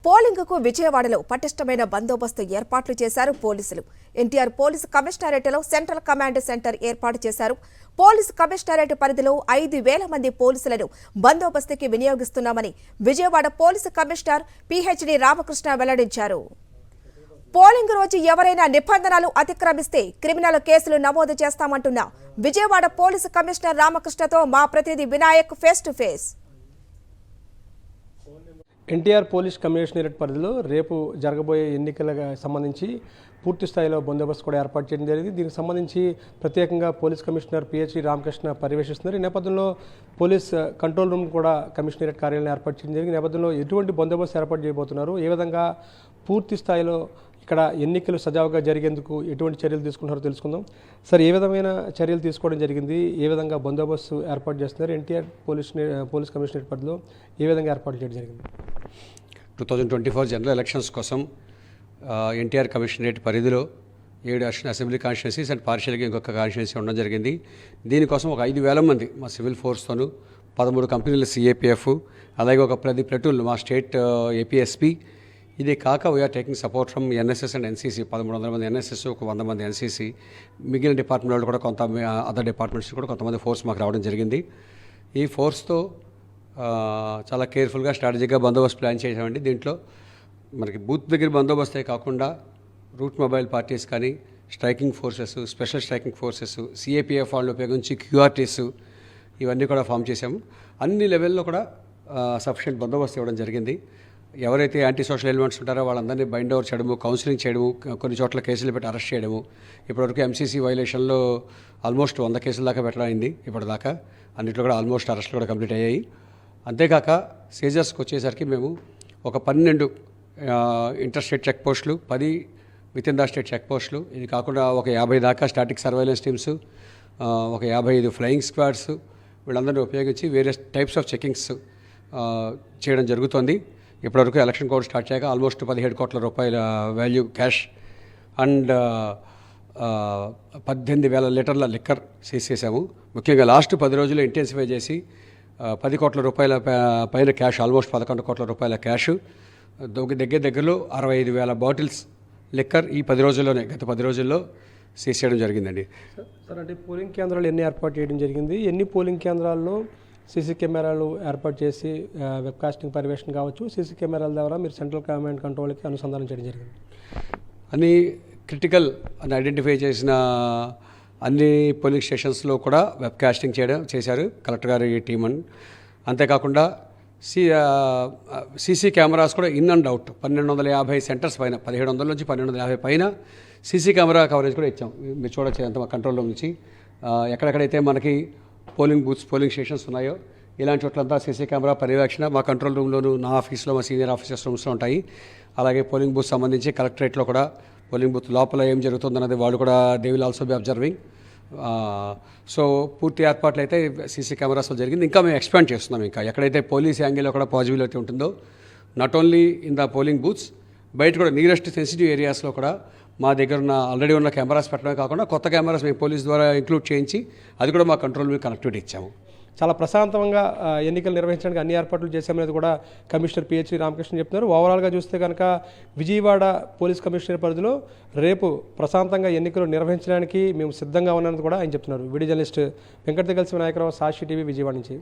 పోలింగ్కు విజయవాడలో పటిష్టమైన బందోబస్తు ఏర్పాట్లు చేశారు పోలీసులు. ఎన్టీఆర్ పోలీసు కమిషనరేట్లో సెంట్రల్ కమాండ్ సెంటర్ ఏర్పాటు చేశారు. పోలీసు కమిషనరేట్ పరిధిలో 5,000 మంది పోలీసులను బందోబస్తుకి వినియోగిస్తున్నామని Vijayawada police commissioner PHD Ramakrishna వెల్లడించారు. పోలింగ్ రోజు ఎవరైనా నిబంధనలు అతిక్రమిస్తే క్రిమినల్ కేసులు నమోదు చేస్తామంటున్న విజయవాడ పోలీసు కమిషనర్ రామకృష్ణతో మా ప్రతినిధి Vinayak face to face. NTR police commissionerate పరిధిలో రేపు జరగబోయే ఎన్నికలకు సంబంధించి పూర్తి స్థాయిలో బందోబస్తు కూడా ఏర్పాటు చేయడం జరిగింది. దీనికి సంబంధించి ప్రత్యేకంగా పోలీస్ కమిషనర్ పిహెచ్డి రామకృష్ణ పర్యవేక్షిస్తున్నారు. ఈ నేపథ్యంలో పోలీస్ కంట్రోల్ రూమ్ కూడా కమిషనరేట్ కార్యాలయం ఏర్పాటు చేయడం జరిగింది. ఈ నేపథ్యంలో ఎటువంటి బందోబస్తు ఏర్పాటు చేయబోతున్నారు, ఏ విధంగా పూర్తి స్థాయిలో ఇక్కడ ఎన్నికలు సజావుగా జరిగేందుకు ఎటువంటి చర్యలు తీసుకుంటారో తెలుసుకుందాం. సార్, ఏ విధమైన చర్యలు తీసుకోవడం జరిగింది, ఏ విధంగా బందోబస్తు ఏర్పాటు చేస్తున్నారు, ఎన్టీఆర్ పోలీస్ కమిషనరేట్ పరిధిలో ఏ విధంగా ఏర్పాటు చేయడం జరిగింది? 2024 జనరల్ ఎలక్షన్స్ కోసం ఎన్టీఆర్ కమిషనరేట్ పరిధిలో 7 అసెంబ్లీ కాన్స్టిట్యున్సీస్ అండ్ పార్షియల్గా ఇంకొక కాన్స్టిట్యున్సీ ఉండడం జరిగింది. దీనికోసం ఒక 5,000 మంది మా సివిల్ ఫోర్స్తోనూ 13 కంపెనీల సిఏపిఎఫ్, అలాగే ఒక 10 ప్లటూన్లు మా స్టేట్ ఏపీఎస్పీ, ఇది కాక we're taking support from NSS and NCC. 1,300 మంది ఎన్ఎస్ఎస్, ఒక 100 మంది ఎన్సీసీ, మిగిలిన డిపార్ట్మెంట్ వాళ్ళు కూడా కొంత అదర్ డిపార్ట్మెంట్స్ కూడా కొంతమంది ఫోర్స్ మాకు రావడం జరిగింది. ఈ ఫోర్స్తో చాలా కేర్ఫుల్గా స్ట్రాటజీగా బందోబస్తు ప్లాన్ చేసామండి. దీంట్లో మనకి బూత్ దగ్గర బందోబస్తే కాకుండా రూట్ మొబైల్ పార్టీస్ కానీ, striking forces, special striking forces, CAPF వాళ్ళు ఉపయోగించి క్యూఆర్టీస్, ఇవన్నీ కూడా ఫామ్ చేశాము. అన్ని లెవెల్లో కూడా సఫిషియెంట్ బందోబస్తు ఇవ్వడం జరిగింది. ఎవరైతే యాంటీ సోషల్ ఎలిమెంట్స్ ఉంటారో వాళ్ళందరినీ బైండ్ ఓవర్ చేయడము, కౌన్సిలింగ్ చేయడము, కొన్ని చోట్ల కేసులు పెట్టి అరెస్ట్ చేయడము. ఇప్పటివరకు ఎంసీసీ వైలేషన్లో ఆల్మోస్ట్ 100 కేసుల దాకా పెట్టడమైంది. ఇప్పటిదాకా అన్నింటిలో కూడా ఆల్మోస్ట్ అరెస్టులు కూడా కంప్లీట్ అయ్యాయి. అంతేకాక సీజర్స్కి వచ్చేసరికి మేము ఒక 12 ఇంటర్ స్టేట్ చెక్ పోస్టులు, 10 within the state check పోస్టులు, ఇది కాకుండా ఒక 50 దాకా స్టాటిక్ సర్వైలెన్స్ టీమ్స్, ఒక 55 ఫ్లయింగ్ స్క్వాడ్స్, వీళ్ళందరినీ ఉపయోగించి వేరియస్ టైప్స్ ఆఫ్ చెకింగ్స్ చేయడం జరుగుతుంది. ఇప్పటివరకు ఎలక్షన్ కోడ్ స్టార్ట్ చేయక ఆల్మోస్ట్ 17 కోట్ల రూపాయల వాల్యూ క్యాష్ అండ్ 18,000 లీటర్ల లిక్కర్ సీజ్ చేశాము. ముఖ్యంగా లాస్ట్ 10 రోజులు ఇంటెన్సిఫై చేసి 10 కోట్ల రూపాయల పైన క్యాష్, ఆల్మోస్ట్ 11 కోట్ల రూపాయల క్యాష్, దగ్గరలో 65,000 బాటిల్స్ లిక్కర్ ఈ 10 రోజుల్లోనే, గత 10 రోజుల్లో సీజ్ చేయడం జరిగిందండి. సార్, అంటే పోలింగ్ కేంద్రాలు ఎన్ని ఏర్పాటు చేయడం జరిగింది, ఎన్ని పోలింగ్ కేంద్రాల్లో సీసీ కెమెరాలు ఏర్పాటు చేసి వెబ్కాస్టింగ్ పర్యవేక్షణ కావచ్చు, సీసీ కెమెరాల ద్వారా మీరు సెంట్రల్ కమాండ్ కంట్రోల్కి అనుసంధానం చేయడం జరిగింది? అన్ని క్రిటికల్ అని ఐడెంటిఫై చేసిన అన్ని పోలింగ్ స్టేషన్స్లో కూడా వెబ్కాస్టింగ్ చేశారు కలెక్టర్ గారి టీం. అంతేకాకుండా సీసీ కెమెరాస్ కూడా ఇన్ అండ్ అవుట్ 1,250 సెంటర్స్ పైన, 1,700 నుంచి 1,250 పైన సీసీ కెమెరా కవరేజ్ కూడా ఇచ్చాం. మీరు చూడొచ్చు అంత మా కంట్రోల్లో నుంచి ఎక్కడెక్కడైతే మనకి పోలింగ్ బూత్స్, పోలింగ్ స్టేషన్స్ ఉన్నాయో ఇలాంటి చోట్లంతా సీసీ కెమెరా పర్యవేక్షణ మా కంట్రోల్ రూమ్లోను, నా ఆఫీస్లో, మా సీనియర్ ఆఫీసర్స్ రూమ్స్లో ఉంటాయి. అలాగే పోలింగ్ బూత్ సంబంధించి కలెక్టరేట్లో కూడా పోలింగ్ బూత్ లోపల ఏం జరుగుతుందన్నది వాళ్ళు కూడా they will also be observing. So పూర్తి ఏర్పాట్లు అయితే సీసీ కెమెరాస్లో జరిగింది. ఇంకా మేము ఎక్స్పాండ్ చేస్తున్నాం. ఇంకా ఎక్కడైతే పోలీస్ యాంగిల్లో కూడా పాజిబిలిటీ ఉంటుందో, not only in the polling booths, బయట కూడా నియరెస్ట్ సెన్సిటివ్ ఏరియాస్లో కూడా మా దగ్గర ఉన్న ఆల్రెడీ ఉన్న కెమెరాస్ పెట్టడమే కాకుండా కొత్త కెమెరాస్ మేము పోలీస్ ద్వారా ఇంక్లూడ్ చేయించి అది కూడా మా కంట్రోల్ మీద కనెక్టివిటీ ఇచ్చాము. చాలా ప్రశాంతంగా ఎన్నికలు నిర్వహించడానికి అన్ని ఏర్పాట్లు చేశామనేది కూడా కమిషనర్ పిహెచ్డి రామకృష్ణ చెప్తున్నారు. ఓవరాల్గా చూస్తే కనుక విజయవాడ పోలీస్ కమిషనర్ పరిధిలో రేపు ప్రశాంతంగా ఎన్నికలు నిర్వహించడానికి మేము సిద్ధంగా ఉన్నామని కూడా ఆయన చెప్తున్నారు. వీడియో జర్నలిస్ట్ వెంకట్ కలిసి వినాయకరావు, సాక్షి టీవీ, విజయవాడ నుంచి.